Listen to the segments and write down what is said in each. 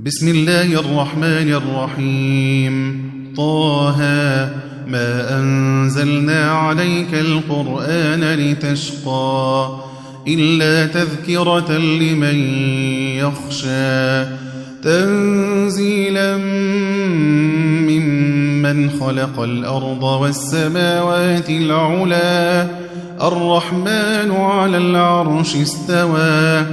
بسم الله الرحمن الرحيم. طه ما أنزلنا عليك القرآن لتشقى إلا تذكرة لمن يخشى تنزيلا ممن خلق الأرض والسماوات العلى الرحمن على العرش استوى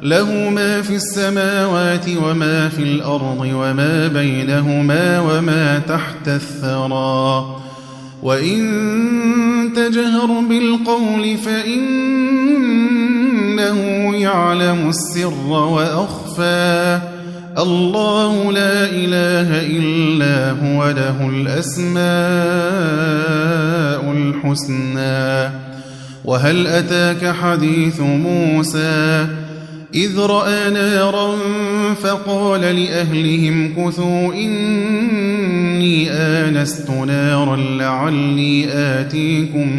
له ما في السماوات وما في الأرض وما بينهما وما تحت الثرى وإن تجهر بالقول فإنه يعلم السر وأخفى الله لا إله إلا هو له الأسماء الحسنى. وهل أتاك حديث موسى إذ رأى نارا فقال لأهلهم كثوا إني آنست نارا لعلي آتيكم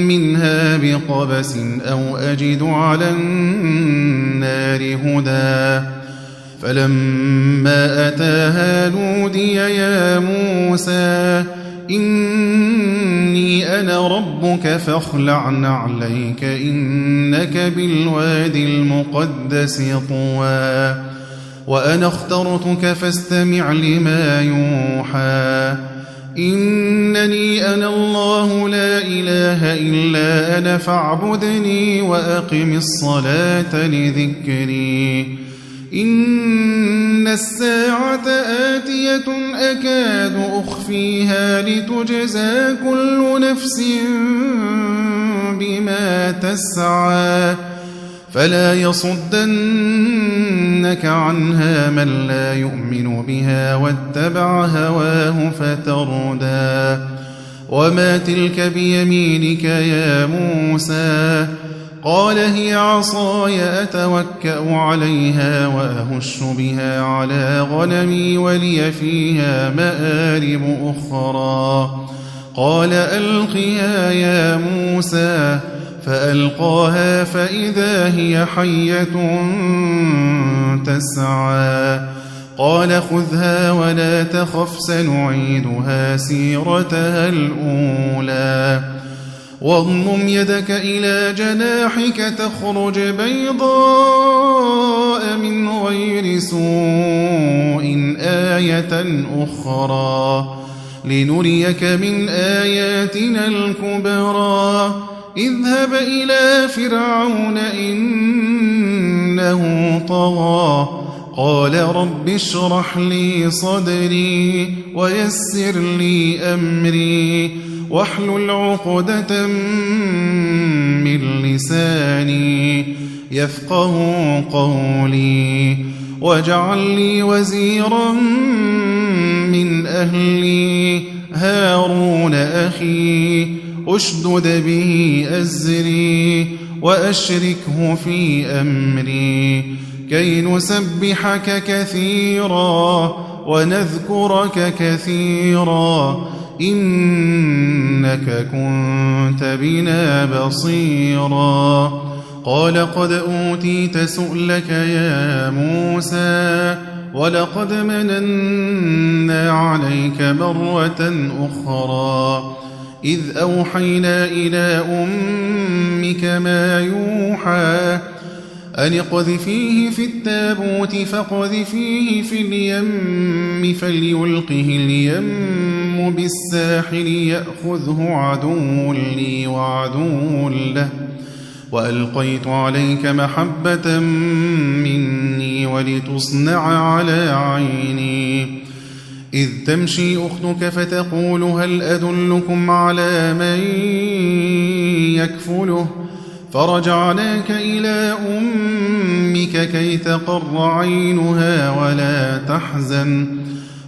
منها بقبس أو أجد على النار هدى فلما أتاها نودي يا موسى إني أنا ربك فاخلع نعليك إنك بالوادي المقدس طوى وأنا اخترتك فاستمع لما يوحى إنني أنا الله لا إله إلا أنا فاعبدني وأقم الصلاة لذكري إن الساعة آتية أكاد أخفيها لتجزى كل نفس بما تسعى فلا يصدنك عنها من لا يؤمن بها واتبع هواه فتردى وما تلك بيمينك يا موسى قال هي عصاي أتوكأ عليها وأهش بها على غنمي ولي فيها مآرب أخرى قال ألقها يا موسى فألقاها فإذا هي حية تسعى قال خذها ولا تخف سنعيدها سيرتها الأولى واضمم يدك إلى جناحك تخرج بيضاء من غير سوء آية أخرى لنريك من آياتنا الكبرى اذهب إلى فرعون إنه طغى قال رب اشرح لي صدري ويسر لي أمري واحلل عقدة من لساني يفقه قولي واجعل لي وزيرا من أهلي هارون أخي أشدد به أزري وأشركه في أمري كي نسبحك كثيرا ونذكرك كثيرا إنك كنت بنا بصيرا قال قد أوتيت سؤلك يا موسى ولقد مننا عليك مرة أخرى إذ أوحينا إلى أمك ما يوحى أن اقذفيه في التابوت فاقذفيه في اليم فليلقه اليم بالساحل يأخذه عدو لي وعدو له وألقيت عليك محبة مني ولتصنع على عيني إذ تمشي أختك فتقول هل أدلكم على من يكفله فرجعناك إلى أمك كي تقر عينها ولا تحزن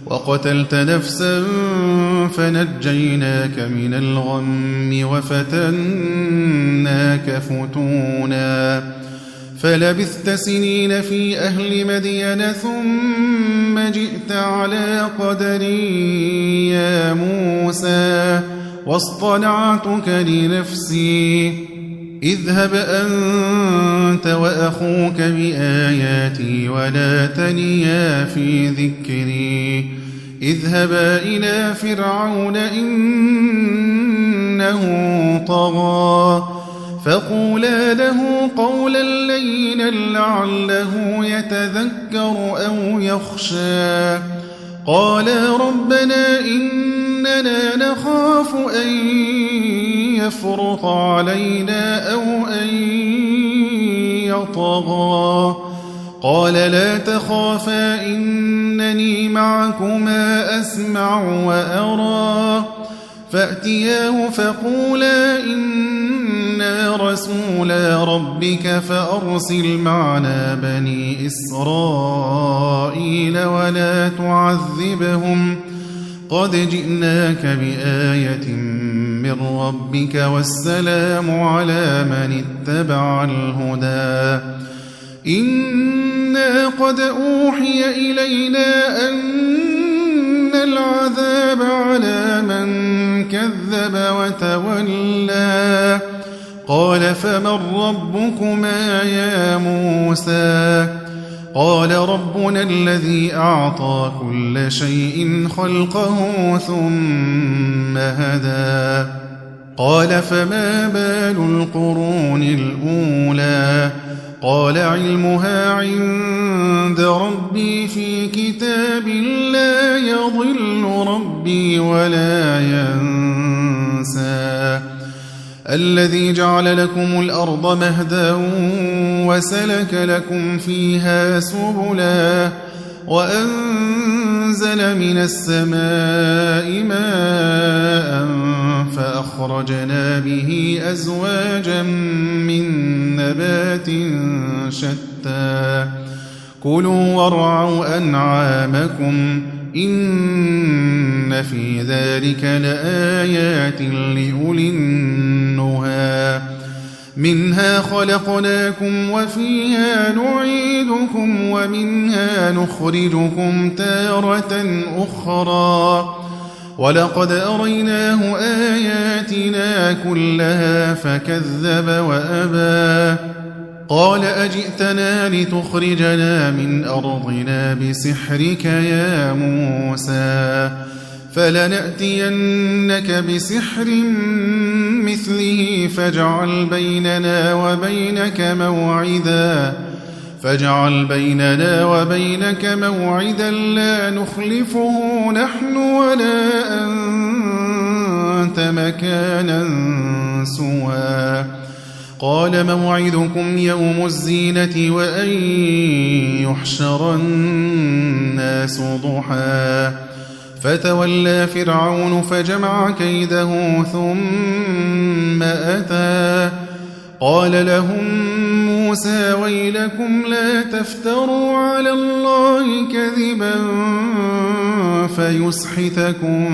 وقتلت نفسا فنجيناك من الغم وفتناك فتونا فلبثت سنين في أهل مدين ثم جئت على قدري يا موسى واصطنعتك لنفسي اذهب أنت وأخوك بآياتي ولا تنيا في ذكري اذهبا إلى فرعون إنه طغى فقولا له قولا لينا لعله يتذكر أو يخشى قالا ربنا إننا نخاف أن يفرط علينا أو أن يطغى قال لا تخافا إنني معكما أسمع وأرى فأتياه فقولا إنا رسولا ربك فأرسل معنا بني إسرائيل ولا تعذبهم قد جئناك بآية من ربك والسلام على من اتبع الهدى إنا قد أوحي إلينا أن العذاب على من كذب وتولى قال فمن ربكما يا موسى قال ربنا الذي أعطى كل شيء خلقه ثم هدى قال فما بال القرون الأولى قال علمها عند ربي في كتاب لا يضل ربي ولا ينسى الذي جعل لكم الأرض مهدا وسلك لكم فيها سبلا وأنزل من السماء ماء فأخرجنا به أزواجا من نبات شتى كلوا وارعوا أنعامكم إن في ذلك لآيات لأولي النهى منها خلقناكم وفيها نعيدكم ومنها نخرجكم تارة أخرى ولقد أريناه آياتنا كلها فكذب وأبى قال أجئتنا لتخرجنا من أرضنا بسحرك يا موسى فلنأتينك بسحر مثله فاجعل بيننا وبينك موعدا لا نخلفه نحن ولا أنت مكانا سوى قال موعدكم يوم الزينة وأن يحشر الناس ضحى فتولى فرعون فجمع كيده ثم أتى قال لهم موسى ويلكم لا تفتروا على الله كذبا فيسحتكم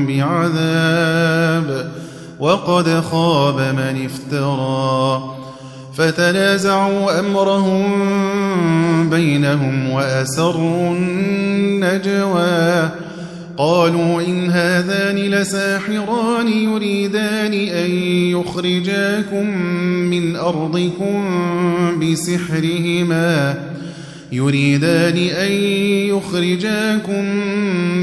بعذاب وقد خاب من افترى فتنازعوا أمرهم بينهم وأسروا النجوى قالوا إن هذان لساحران يريدان أن يخرجاكم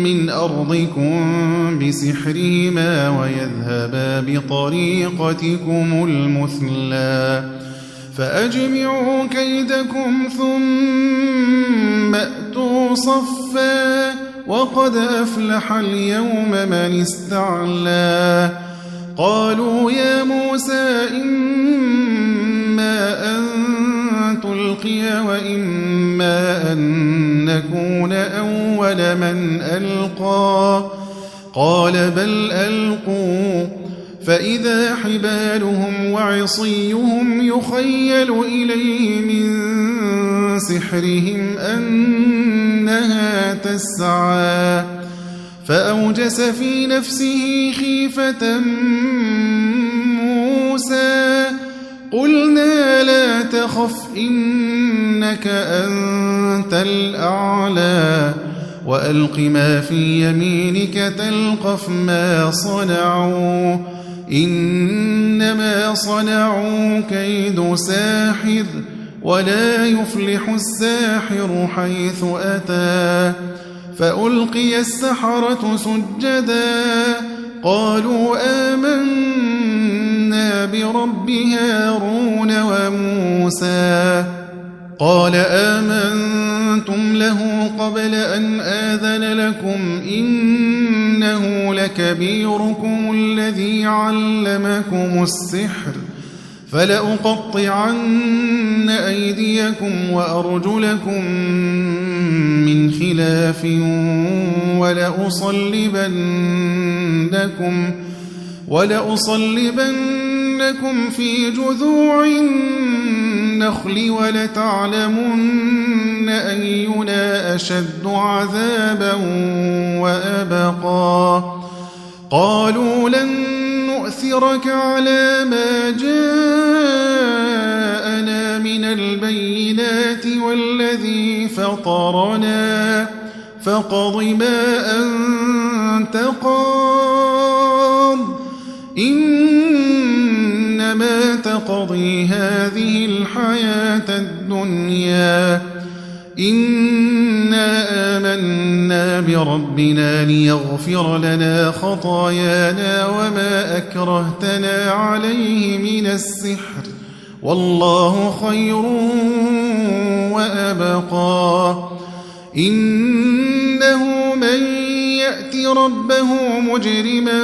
من أرضكم بسحرهما ويذهبا بطريقتكم المثلى فأجمعوا كيدكم ثم أتوا صفا وقد أفلح اليوم من استعلى قالوا يا موسى إما أن تلقي وإما أن نكون أول من ألقى قال بل ألقوا فإذا حبالهم وعصيهم يخيل إليه من سحرهم أنها تسعى فأوجس في نفسه خيفة موسى قلنا لا تخف إنك أنت الأعلى وألق ما في يمينك تلقف ما صنعوا إنما صنعوا كيد ساحر ولا يفلح الساحر حيث أتى فألقي السحرة سجدا قالوا آمنا برب هارون وموسى قال آمنتم له قبل أن آذن لكم إنه لكبيركم الذي علمكم السحر فلأقطعن أيديكم وأرجلكم من خلاف ولأصلبنكم في جذوع النخل ولتعلمن أينا أشد عذابا وأبقى قالوا لن نؤثرك على ما جاءنا من البينات والذي فطرنا فاقض ما أنت قاض إنما تقضي هذه الحياة الدنيا إنا آمنا بربنا ليغفر لنا خطايانا وما أكرهتنا عليه من السحر والله خير وأبقى إنه من يأت ربه مجرما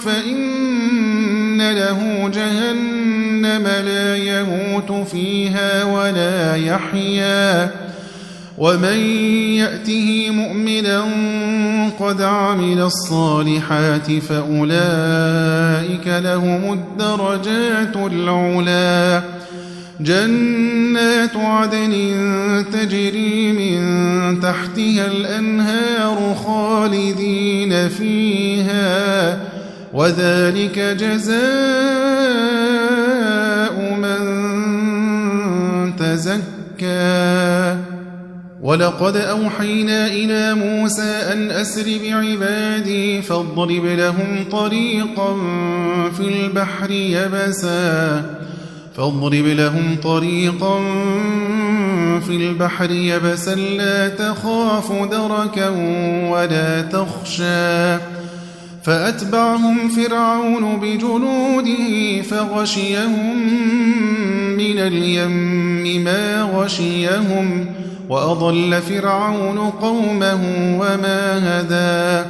فإن له جهنم لا يموت فيها ولا يحيا ومن يأته مؤمنا قد عمل الصالحات فأولئك لهم الدرجات العلا جنات عدن تجري من تحتها الأنهار خالدين فيها وذلك جزاء من تزكى ولقد أوحينا إلى موسى أن أسر بعبادي فاضرب لهم طريقا في البحر يبسا لا تخاف دركا ولا تخشى فأتبعهم فرعون بجنوده فغشيهم من اليم ما غشيهم وأضل فرعون قومه وما هدى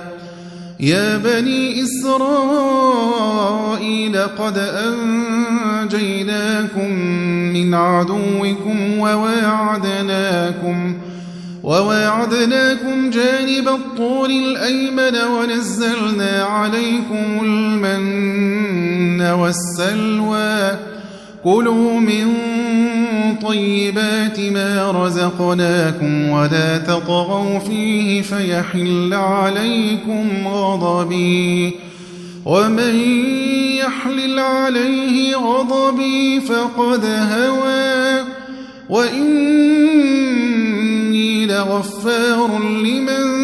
يا بني إسرائيل قد أنجيناكم من عدوكم وواعدناكم جانب الطور الأيمن ونزلنا عليكم المن والسلوى كلوا من طيبات ما رزقناكم ولا تطغوا فيه فيحل عليكم غضبي ومن يحلل عليه غضبي فقد هوى وإني لغفار لمن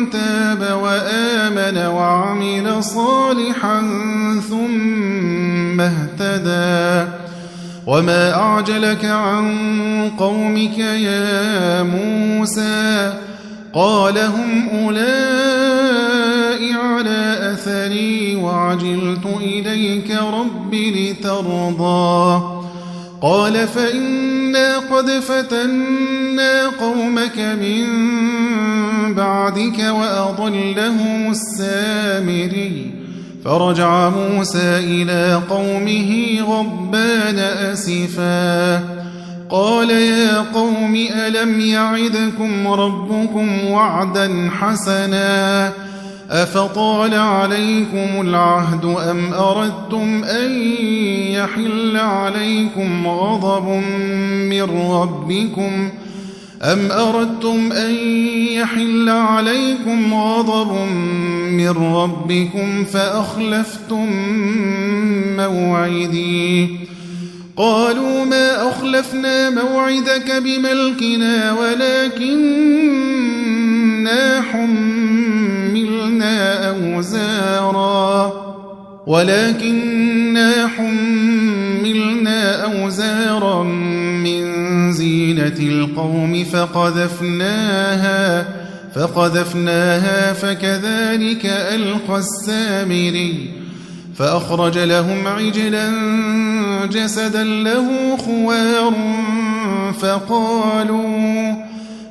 تاب وآمن وعمل صالحا ثم اهتدى وما أعجلك عن قومك يا موسى قال هم أولئك على أثري وعجلت إليك رب لترضى قال فإنا قد فتنا قومك من بعدك وأضلهم السامري فرجع موسى إلى قومه غضبان أسفا قال يا قوم ألم يعدكم ربكم وعدا حسنا أفطال عليكم العهد أم أردتم أن يحل عليكم غضب من ربكم فأخلفتم موعدي قالوا ما أخلفنا موعدك بملكنا ولكننا حملنا ولكننا حملنا أوزارا من زينة القوم فقذفناها فكذلك ألقى السامري فأخرج لهم عجلا جسدا له خوار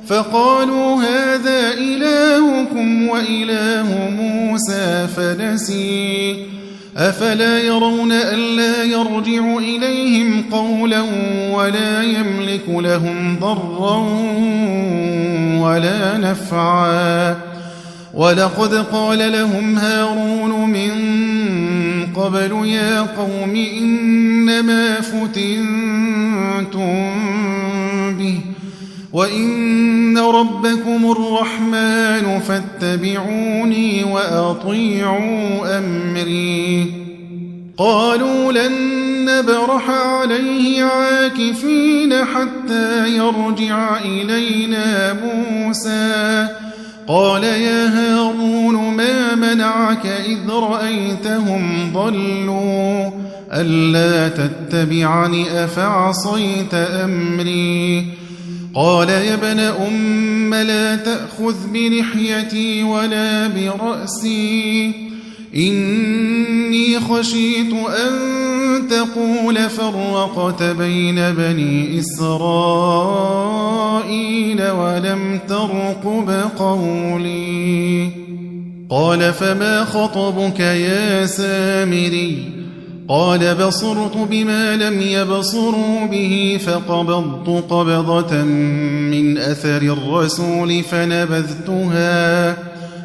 فقالوا هذا إلهكم وإله موسى فنسي أفلا يرون ألا يرجع إليهم قولا ولا يملك لهم ضرا ولا نفعا ولقد قال لهم هارون من قبل يا قوم إنما فتنتم به وإن ربكم الرحمن فاتبعوني وأطيعوا أمري قالوا لن نبرح عليه عاكفين حتى يرجع إلينا موسى قال يا هارون ما منعك إذ رأيتهم ضلوا ألا تتبعني أفعصيت أمري قال يا ابن أم لا تأخذ بلحيتي ولا برأسي إني خشيت أن تقول فرقت بين بني إسرائيل ولم ترقب قولي قال فما خطبك يا سامري قال بصرت بما لم يبصروا به فقبضت قبضة من أثر الرسول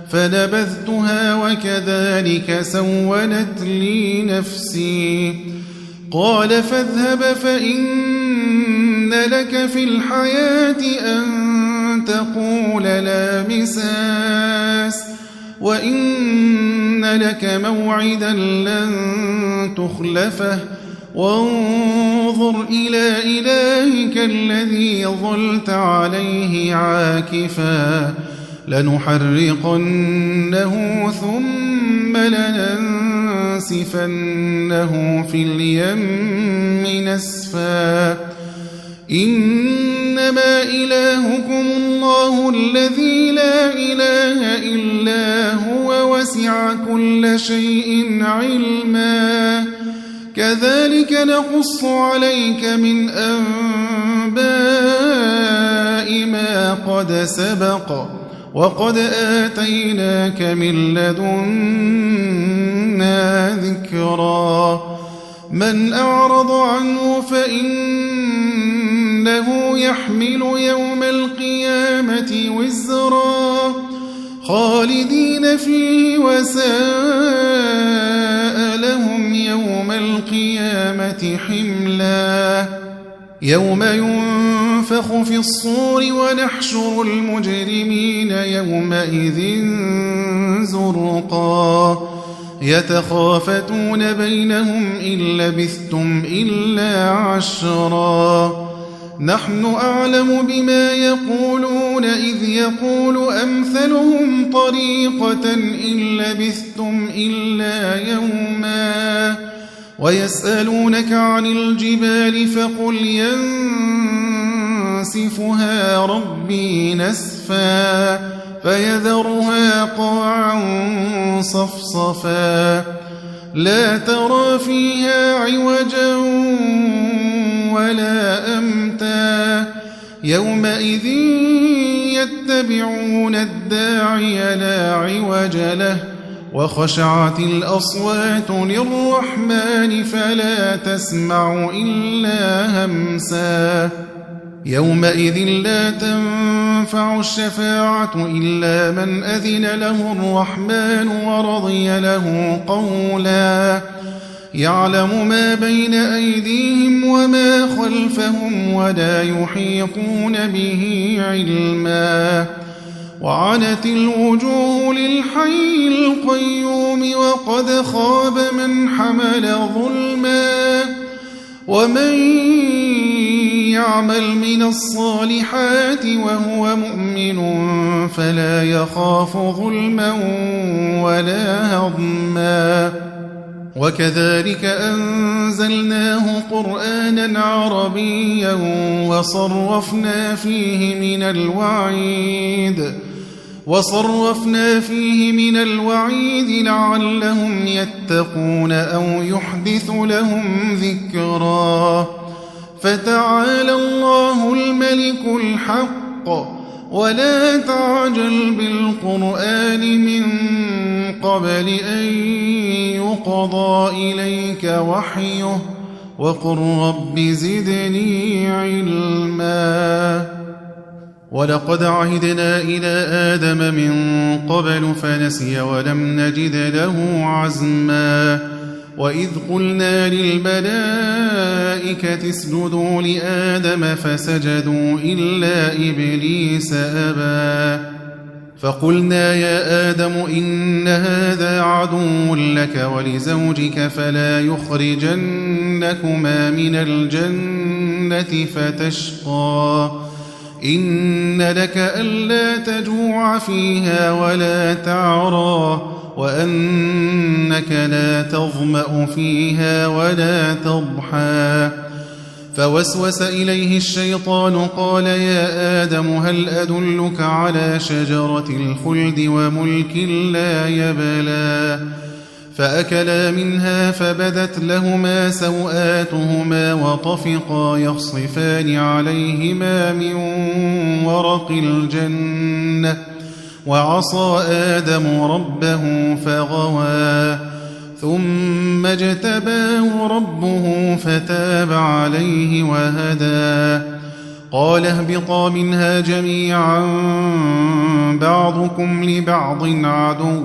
فنبذتها وكذلك سولت لي نفسي قال فاذهب فإن لك في الحياة أن تقول لا مساس وإن لك موعدا لن تخلفه وانظر إلى إلهك الذي ظلت عليه عاكفا لنحرقنه ثم لننسفنه في اليم نسفا إنما إلهكم الله الذي لا إله إلا هو وسع كل شيء علما كذلك نقص عليك من أنباء ما قد سبق وقد آتيناك من لدنا ذكرا من أعرض عنه فإنه يحمل يوم القيامة وزرا خالدين فيه وساء لهم يوم القيامة حملا يوم ينفخ في الصور ونحشر المجرمين يومئذ زرقا يتخافتون بينهم إن لبثتم إلا عشرا نحن أعلم بما يقولون إذ يقول أمثلهم طريقة إن لبثتم إلا يوما ويسألونك عن الجبال فقل ينسفها ربي نسفا فيذرها قاعا صفصفا لا ترى فيها عوجا ولا أمتا يومئذ يتبعون الداعي لا عوج له وخشعت الأصوات للرحمن فلا تسمع إلا همسا يومئذ لا تنفع الشفاعة إلا من أذن له الرحمن ورضي له قولا يعلم ما بين أيديهم وما خلفهم ولا يحيطون به علما وعنت الوجوه للحي القيوم وقد خاب من حمل ظلما ومن يعمل من الصالحات وهو مؤمن فلا يخاف ظلما ولا هضما وكذلك أنزلناه قرآنا عربيا وصرفنا فيه من الوعيد لعلهم يتقون أو يحدث لهم ذكرا فتعالى الله الملك الحق ولا تعجل بالقرآن من قبل أن يقضى إليك وحيه وقل رب زدني علما ولقد عهدنا إلى آدم من قبل فنسي ولم نجد له عزما وإذ قلنا للملائكة اسجدوا لآدم فسجدوا إلا إبليس أبى فقلنا يا آدم إن هذا عدو لك ولزوجك فلا يخرجنكما من الجنة فتشقى إن لك ألا تجوع فيها ولا تعرى وأنك لا تظمأ فيها ولا تضحى فوسوس إليه الشيطان قال يا آدم هل أدلك على شجرة الخلد وملك لا يبلى فأكلا منها فبدت لهما سوآتهما وطفقا يخصفان عليهما من ورق الجنة وعصى آدم ربه فغوى ثم اجتباه ربه فتاب عليه وهدى قال اهبطا منها جميعا بعضكم لبعض عدو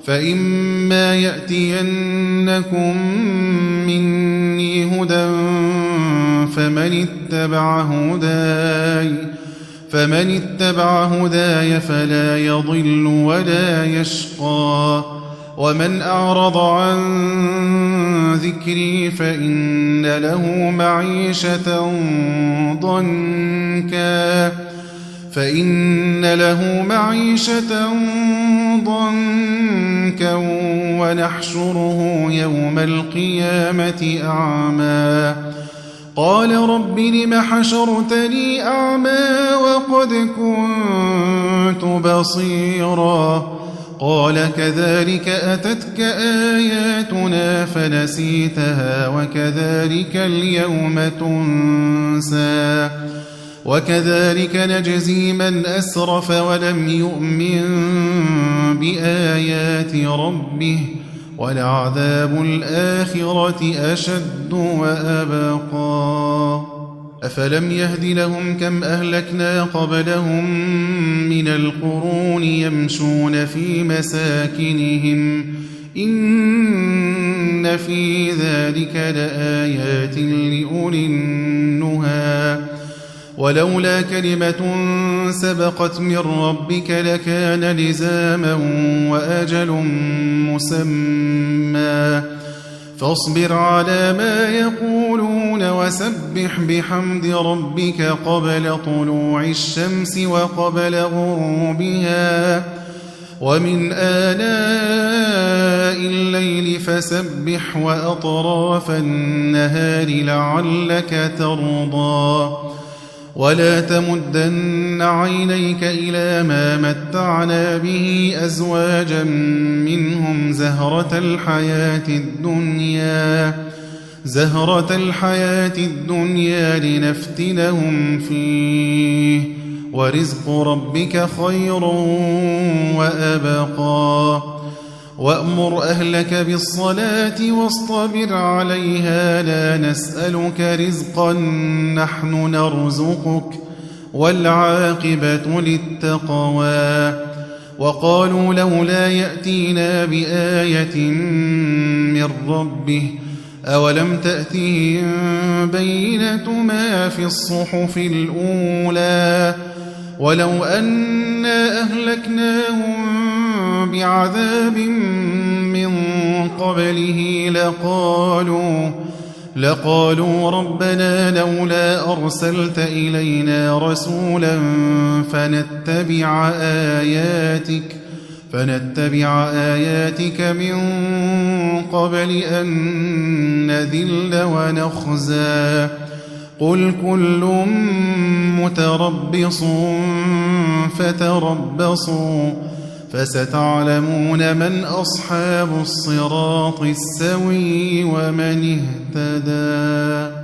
فإما يأتينكم مني هدى فمن اتبع هداي فلا يضل ولا يشقى ومن أعرض عن ذكري فإن له معيشة ضنكا ونحشره يوم القيامة أعمى قال رب لم حشرتني أعمى وقد كنت بصيرا قال كذلك أتتك آياتنا فنسيتها وكذلك اليوم تنسى وكذلك نجزي من أسرف ولم يؤمن بآيات ربه ولعذاب الآخرة أشد وأبقى أفلم يهد لهم كم أهلكنا قبلهم من القرون يمشون في مساكنهم إن في ذلك لآيات لأولي النهى ولولا كلمة سبقت من ربك لكان لزاما وأجل مسمى فاصبر على ما يقولون وسبح بحمد ربك قبل طلوع الشمس وقبل غروبها ومن آلاء الليل فسبح وأطراف النهار لعلك ترضى ولا تمدن عينيك إلى ما متعنا به أزواجا منهم زهرة الحياة الدنيا لنفتنهم فيه ورزق ربك خير وأبقى وأمر أهلك بالصلاة واصطبر عليها لا نسألك رزقا نحن نرزقك والعاقبة للتقوى وقالوا لولا يأتينا بآية من ربه أولم تأتهم بينة ما في الصحف الأولى ولو أنا أهلكناهم بعذاب من قبله لقالوا ربنا لولا أرسلت إلينا رسولا فنتبع آياتك من قبل أن نذل ونخزى قل كل متربص فتربصوا فستعلمون من أصحاب الصراط السوي ومن اهتدى